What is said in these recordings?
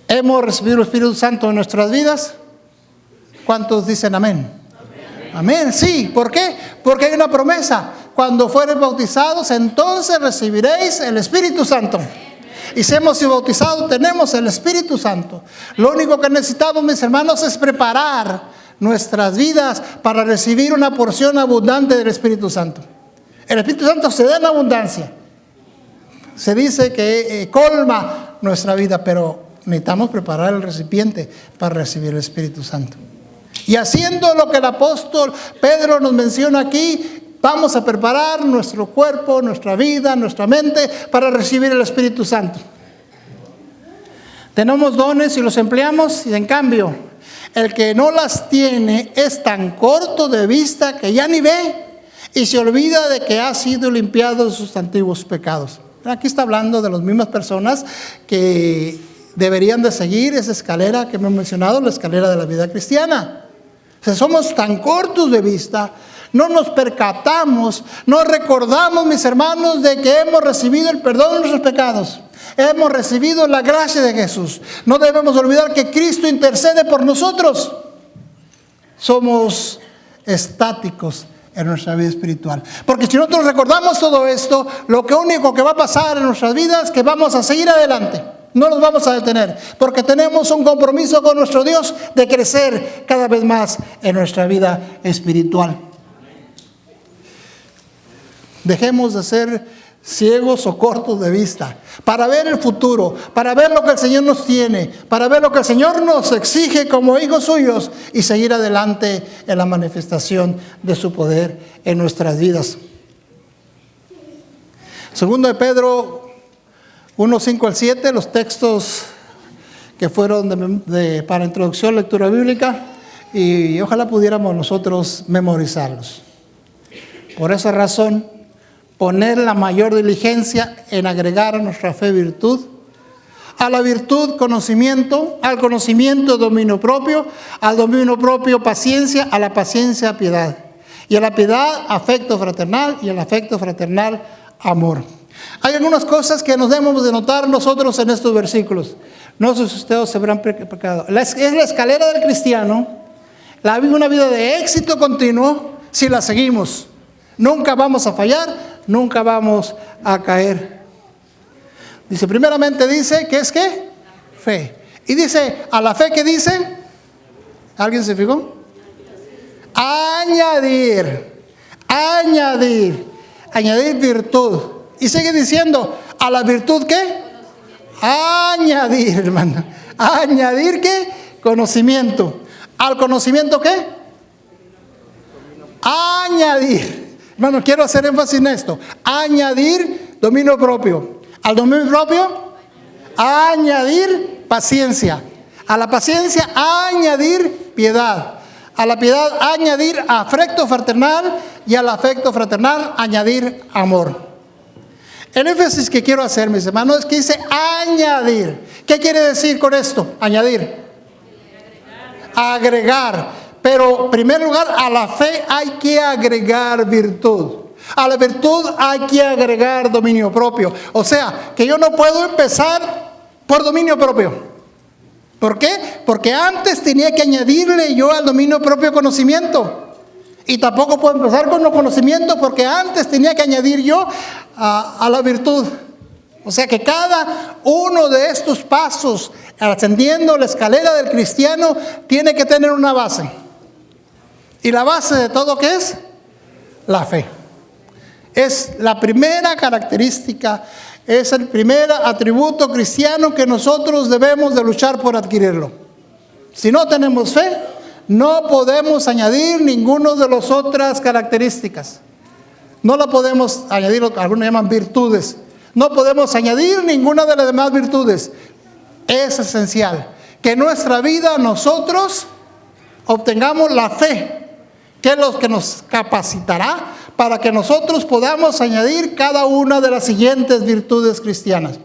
¿Hemos recibido el Espíritu Santo en nuestras vidas? ¿Cuántos dicen amén? Amén, sí. ¿Por qué? Porque hay una promesa. Cuando fuereis bautizados, entonces recibiréis el Espíritu Santo. Y si hemos sido bautizados, tenemos el Espíritu Santo. Lo único que necesitamos, mis hermanos, es preparar nuestras vidas para recibir una porción abundante del Espíritu Santo. El Espíritu Santo se da en abundancia. Se dice que colma nuestra vida, pero necesitamos preparar el recipiente para recibir el Espíritu Santo. Y haciendo lo que el apóstol Pedro nos menciona aquí, vamos a preparar nuestro cuerpo, nuestra vida, nuestra mente para recibir el Espíritu Santo. Tenemos dones y los empleamos, y en cambio, el que no las tiene es tan corto de vista que ya ni ve y se olvida de que ha sido limpiado de sus antiguos pecados. Aquí está hablando de las mismas personas que deberían de seguir esa escalera que hemos mencionado, la escalera de la vida cristiana. O sea, somos tan cortos de vista, no nos percatamos, no recordamos, mis hermanos, de que hemos recibido el perdón de nuestros pecados. Hemos recibido la gracia de Jesús. No debemos olvidar que Cristo intercede por nosotros. Somos estáticos en nuestra vida espiritual. Porque si nosotros recordamos todo esto, lo único que va a pasar en nuestras vidas es que vamos a seguir adelante. No nos vamos a detener, porque tenemos un compromiso con nuestro Dios de crecer cada vez más en nuestra vida espiritual. Dejemos de ser ciegos o cortos de vista para ver el futuro, para ver lo que el Señor nos tiene, para ver lo que el Señor nos exige como hijos suyos y seguir adelante en la manifestación de su poder en nuestras vidas. Segundo de Pedro 1, 5 al 7, los textos que fueron para introducción, lectura bíblica, y ojalá pudiéramos nosotros memorizarlos. Por esa razón, poner la mayor diligencia en agregar a nuestra fe virtud, a la virtud conocimiento, al conocimiento dominio propio, al dominio propio paciencia, a la paciencia piedad, y a la piedad afecto fraternal, y al afecto fraternal amor. Hay algunas cosas que nos debemos de notar nosotros en estos versículos. No sé si ustedes se habrán percatado. Es la escalera del cristiano, una vida de éxito continuo si la seguimos. Nunca vamos a fallar, nunca vamos a caer. Dice, primeramente dice, ¿qué es qué? Fe. Y dice, a la fe, ¿qué dice? ¿Alguien se fijó? Añadir virtud. Y sigue diciendo, ¿a la virtud qué? Añadir, hermano. ¿Añadir qué? Conocimiento. ¿Al conocimiento qué? Añadir. Hermano, quiero hacer énfasis en esto. Añadir dominio propio. Al dominio propio, añadir paciencia. A la paciencia, añadir piedad. A la piedad, añadir afecto fraternal. Y al afecto fraternal, añadir amor. El énfasis que quiero hacer, mis hermanos, es que dice añadir. ¿Qué quiere decir con esto? Añadir. Agregar. Pero en primer lugar, a la fe hay que agregar virtud. A la virtud hay que agregar dominio propio. O sea, que yo no puedo empezar por dominio propio. ¿Por qué? Porque antes tenía que añadirle yo al dominio propio conocimiento. Y tampoco puedo empezar con los conocimientos porque antes tenía que añadir yo a la virtud. O sea que cada uno de estos pasos, ascendiendo la escalera del cristiano, tiene que tener una base. Y la base de todo, ¿qué es? La fe. Es la primera característica, es el primer atributo cristiano que nosotros debemos de luchar por adquirirlo. Si no tenemos fe, no podemos añadir ninguna de las otras características. No la podemos añadir, algunos llaman virtudes. No podemos añadir ninguna de las demás virtudes. Es esencial que en nuestra vida nosotros obtengamos la fe, que es lo que nos capacitará para que nosotros podamos añadir cada una de las siguientes virtudes cristianas.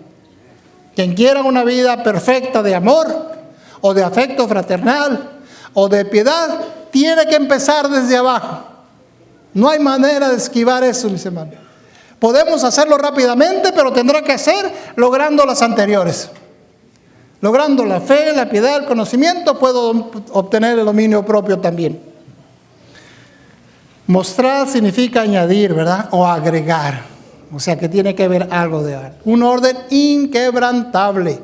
Quien quiera una vida perfecta de amor, o de afecto fraternal, o de piedad, tiene que empezar desde abajo. No hay manera de esquivar eso, mis hermanos. Podemos hacerlo rápidamente, pero tendrá que ser logrando las anteriores. Logrando la fe, la piedad, el conocimiento, puedo obtener el dominio propio también. Mostrar significa añadir, ¿verdad? O agregar. O sea que tiene que haber algo de algo. Un orden inquebrantable.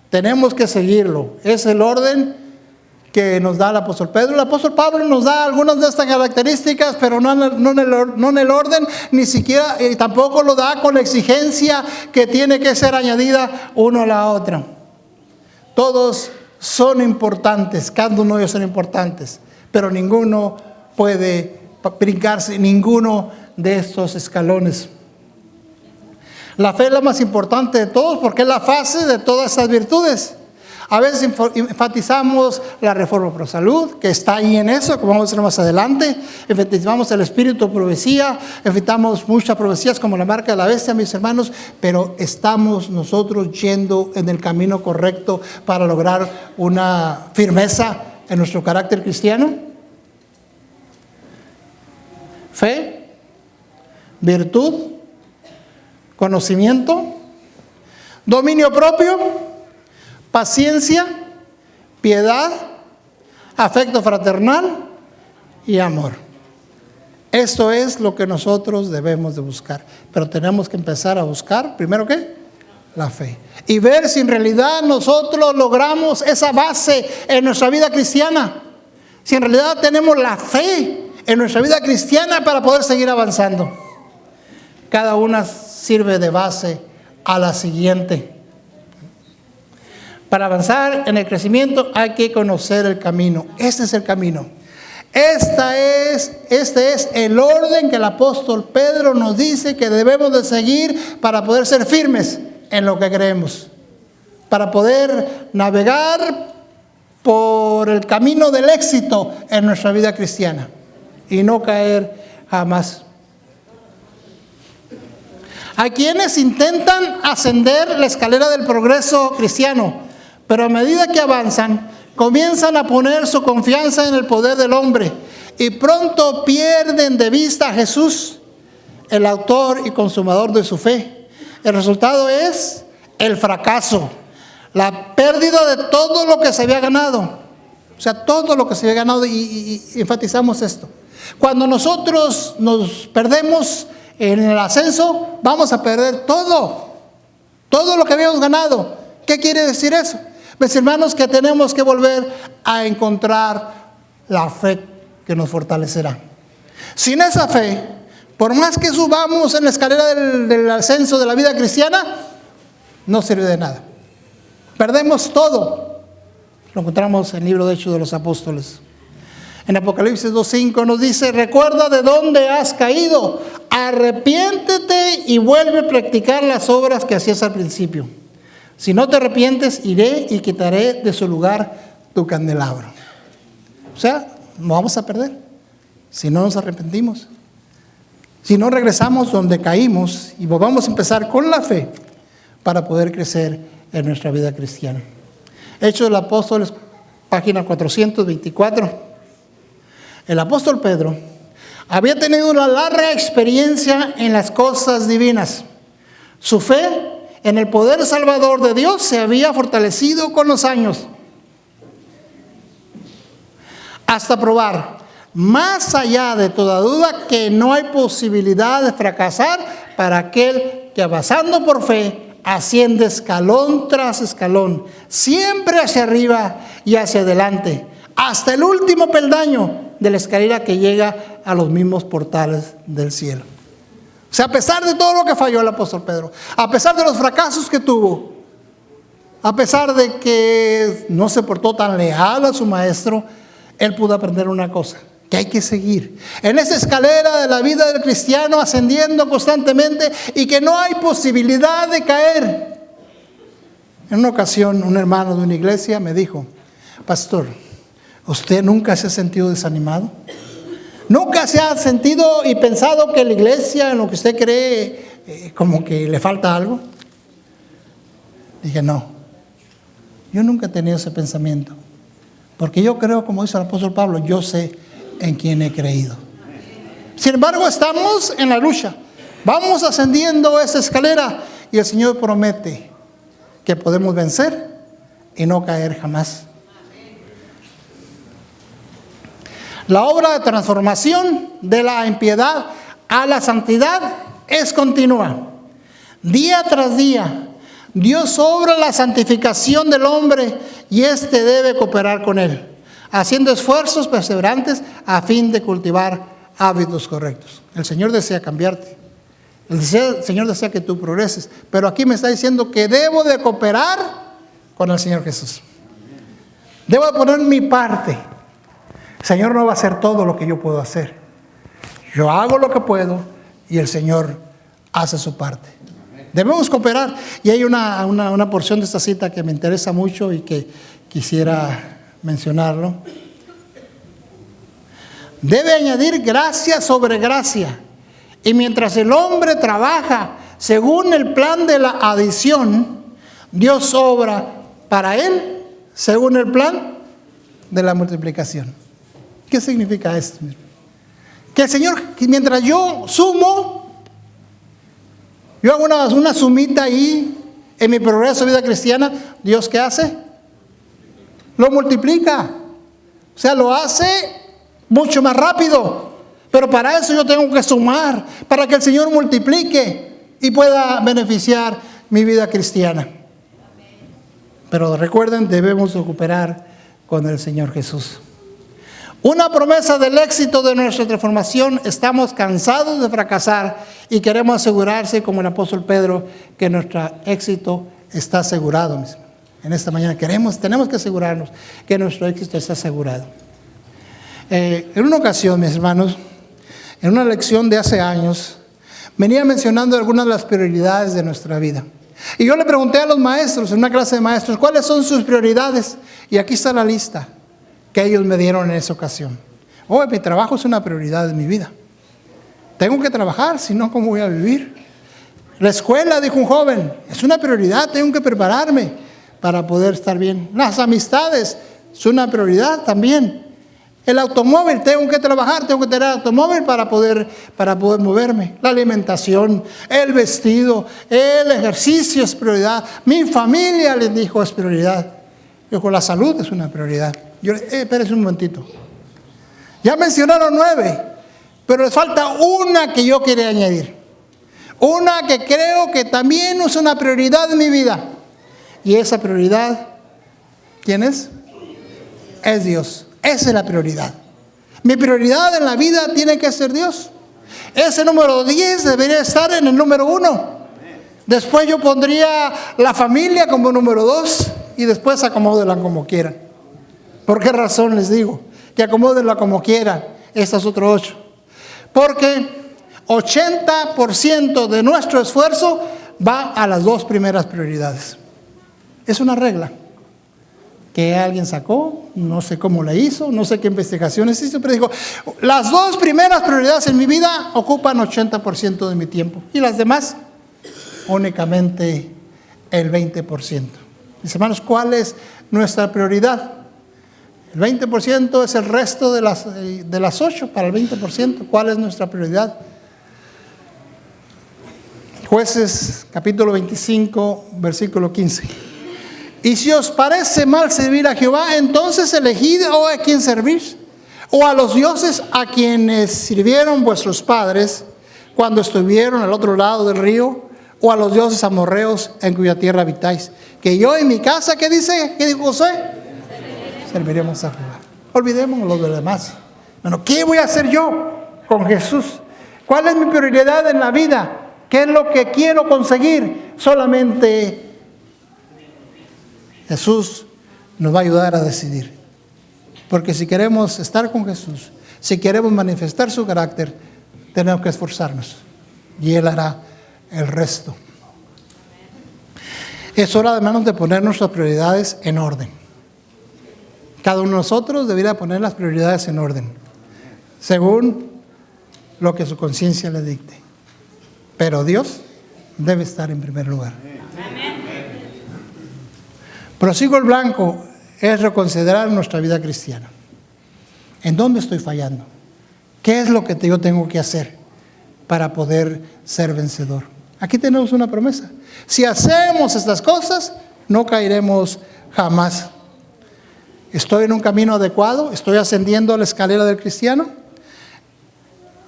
Tenemos que seguirlo. Es el orden que nos da el apóstol Pedro. El apóstol Pablo nos da algunas de estas características, pero no en el orden, ni siquiera, y tampoco lo da con la exigencia que tiene que ser añadida uno a la otra. Todos son importantes, cada uno de ellos son importantes, pero ninguno puede brincarse ninguno de estos escalones. La fe es la más importante de todos porque es la base de todas estas virtudes. A veces enfatizamos la reforma pro salud, que está ahí en eso, como vamos a ver más adelante. Enfatizamos el espíritu de profecía, enfatiz muchas profecías como la marca de la bestia, mis hermanos, pero estamos nosotros yendo en el camino correcto para lograr una firmeza en nuestro carácter cristiano. Fe, virtud, conocimiento, dominio propio, paciencia, piedad, afecto fraternal y amor. Esto es lo que nosotros debemos de buscar. Pero tenemos que empezar a buscar, primero ¿qué? La fe. Y ver si en realidad nosotros logramos esa base en nuestra vida cristiana. Si en realidad tenemos la fe en nuestra vida cristiana para poder seguir avanzando. Cada una sirve de base a la siguiente. Para avanzar en el crecimiento hay que conocer el camino. Este es el camino. Este es el orden que el apóstol Pedro nos dice que debemos de seguir para poder ser firmes en lo que creemos. Para poder navegar por el camino del éxito en nuestra vida cristiana. Y no caer jamás. Hay quienes intentan ascender la escalera del progreso cristiano, pero a medida que avanzan, comienzan a poner su confianza en el poder del hombre y pronto pierden de vista a Jesús, el autor y consumador de su fe. El resultado es el fracaso, la pérdida de todo lo que se había ganado. O sea, todo lo que se había ganado, y enfatizamos esto. Cuando nosotros nos perdemos en el ascenso, vamos a perder todo lo que habíamos ganado. ¿Qué quiere decir eso? Mis hermanos, que tenemos que volver a encontrar la fe que nos fortalecerá. Sin esa fe, por más que subamos en la escalera del ascenso de la vida cristiana, no sirve de nada. Perdemos todo. Lo encontramos en el libro de Hechos de los Apóstoles. En Apocalipsis 2:5 nos dice: recuerda de dónde has caído, arrepiéntete y vuelve a practicar las obras que hacías al principio. Si no te arrepientes, iré y quitaré de su lugar tu candelabro. O sea, no vamos a perder si no nos arrepentimos. Si no regresamos donde caímos y volvamos a empezar con la fe para poder crecer en nuestra vida cristiana. Hechos de los Apóstoles, página 424. El apóstol Pedro había tenido una larga experiencia en las cosas divinas. Su fe en el poder salvador de Dios se había fortalecido con los años, hasta probar, más allá de toda duda, que no hay posibilidad de fracasar para aquel que, avanzando por fe, asciende escalón tras escalón, siempre hacia arriba y hacia adelante, hasta el último peldaño de la escalera que llega a los mismos portales del cielo. O sea, a pesar de todo lo que falló el apóstol Pedro, a pesar de los fracasos que tuvo, a pesar de que no se portó tan leal a su maestro, él pudo aprender una cosa: que hay que seguir en esa escalera de la vida del cristiano, ascendiendo constantemente, y que no hay posibilidad de caer. En una ocasión, un hermano de una iglesia me dijo: pastor, ¿usted nunca se ha sentido desanimado? ¿Nunca se ha sentido y pensado que la iglesia, en lo que usted cree, como que le falta algo? Dije: no, yo nunca he tenido ese pensamiento, porque yo creo, como dice el apóstol Pablo, yo sé en quién he creído. Sin embargo, estamos en la lucha, vamos ascendiendo esa escalera, y el Señor promete que podemos vencer y no caer jamás. La obra de transformación de la impiedad a la santidad es continua. Día tras día, Dios obra la santificación del hombre y éste debe cooperar con él, haciendo esfuerzos perseverantes a fin de cultivar hábitos correctos. El Señor desea cambiarte. El Señor desea que tú progreses. Pero aquí me está diciendo que debo de cooperar con el Señor Jesús. Debo de poner mi parte. El Señor no va a hacer todo lo que yo puedo hacer. Yo hago lo que puedo y el Señor hace su parte. Debemos cooperar. Y hay una porción de esta cita que me interesa mucho y que quisiera mencionarlo. Debe añadir gracia sobre gracia. Y mientras el hombre trabaja según el plan de la adición, Dios obra para él según el plan de la multiplicación. ¿Qué significa esto? Que el Señor, mientras yo sumo, yo hago una sumita ahí en mi progreso de vida cristiana, ¿Dios qué hace? Lo multiplica. O sea, lo hace mucho más rápido. Pero para eso yo tengo que sumar, para que el Señor multiplique y pueda beneficiar mi vida cristiana. Pero recuerden, debemos cooperar con el Señor Jesús. Una promesa del éxito de nuestra transformación. Estamos cansados de fracasar y queremos asegurarse, como el apóstol Pedro, que nuestro éxito está asegurado. En esta mañana tenemos que asegurarnos que nuestro éxito está asegurado. En una ocasión, mis hermanos, en una lección de hace años, venía mencionando algunas de las prioridades de nuestra vida. Y yo le pregunté a los maestros, en una clase de maestros, ¿cuáles son sus prioridades? Y aquí está la lista que ellos me dieron en esa ocasión. Mi trabajo es una prioridad en mi vida. Tengo que trabajar, si no, ¿cómo voy a vivir? La escuela, dijo un joven, es una prioridad, tengo que prepararme para poder estar bien. Las amistades, es una prioridad también. El automóvil, tengo que trabajar, tengo que tener automóvil para poder moverme. La alimentación, el vestido, el ejercicio es prioridad. Mi familia, les dijo, es prioridad. Dijo, la salud es una prioridad. Yo espérense un momentito. Ya mencionaron 9, pero les falta una que yo quería añadir. Una que creo que también es una prioridad en mi vida. Y esa prioridad, ¿quién es? Es Dios. Esa es la prioridad. Mi prioridad en la vida tiene que ser Dios. Ese número 10 debería estar en el número 1. Después yo pondría la familia como número 2 y después acomódenla como quieran. ¿Por qué razón les digo? Que acomódenla como quieran. Estas otras 8. Porque 80% de nuestro esfuerzo va a las 2 primeras prioridades. Es una regla que alguien sacó, no sé cómo la hizo, no sé qué investigaciones hizo, pero dijo, las 2 primeras prioridades en mi vida ocupan 80% de mi tiempo y las demás únicamente el 20%. Mis hermanos, ¿cuál es nuestra prioridad? El 20% es el resto de las 8 para el 20%. ¿Cuál es nuestra prioridad? Jueces capítulo 25, versículo 15. Y si os parece mal servir a Jehová, entonces elegid a quién servir, o a los dioses a quienes sirvieron vuestros padres cuando estuvieron al otro lado del río, o a los dioses amorreos en cuya tierra habitáis. Que yo en mi casa, ¿qué dice? ¿Qué dijo Josué? Serviremos a Jehová. Olvidémonos lo de demás. Bueno, ¿qué voy a hacer yo con Jesús? ¿Cuál es mi prioridad en la vida? ¿Qué es lo que quiero conseguir? Solamente Jesús nos va a ayudar a decidir. Porque si queremos estar con Jesús, si queremos manifestar su carácter, tenemos que esforzarnos. Y Él hará el resto. Es hora, hermanos, de poner nuestras prioridades en orden. Cada uno de nosotros debería poner las prioridades en orden, según lo que su conciencia le dicte. Pero Dios debe estar en primer lugar. Prosigo el blanco es reconsiderar nuestra vida cristiana. ¿En dónde estoy fallando? ¿Qué es lo que yo tengo que hacer para poder ser vencedor? Aquí tenemos una promesa. Si hacemos estas cosas, no caeremos Jamás. ¿Estoy en un camino adecuado? ¿Estoy ascendiendo a la escalera del cristiano?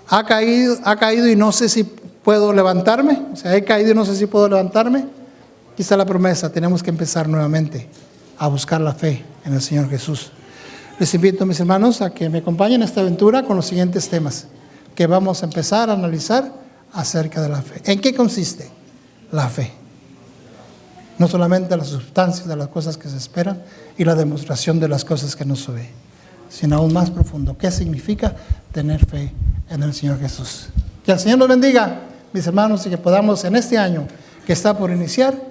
¿Ha caído y no sé si puedo levantarme? O sea, he caído y no sé si puedo levantarme. Aquí está la promesa. Tenemos que empezar nuevamente a buscar la fe en el Señor Jesús. Les invito, mis hermanos, a que me acompañen en esta aventura con los siguientes temas que vamos a empezar a analizar acerca de la fe. ¿En qué consiste la fe? No solamente la sustancia de las cosas que se esperan y la demostración de las cosas que no se ven, sino aún más profundo. ¿Qué significa tener fe en el Señor Jesús? Que el Señor nos bendiga, mis hermanos, y que podamos en este año que está por iniciar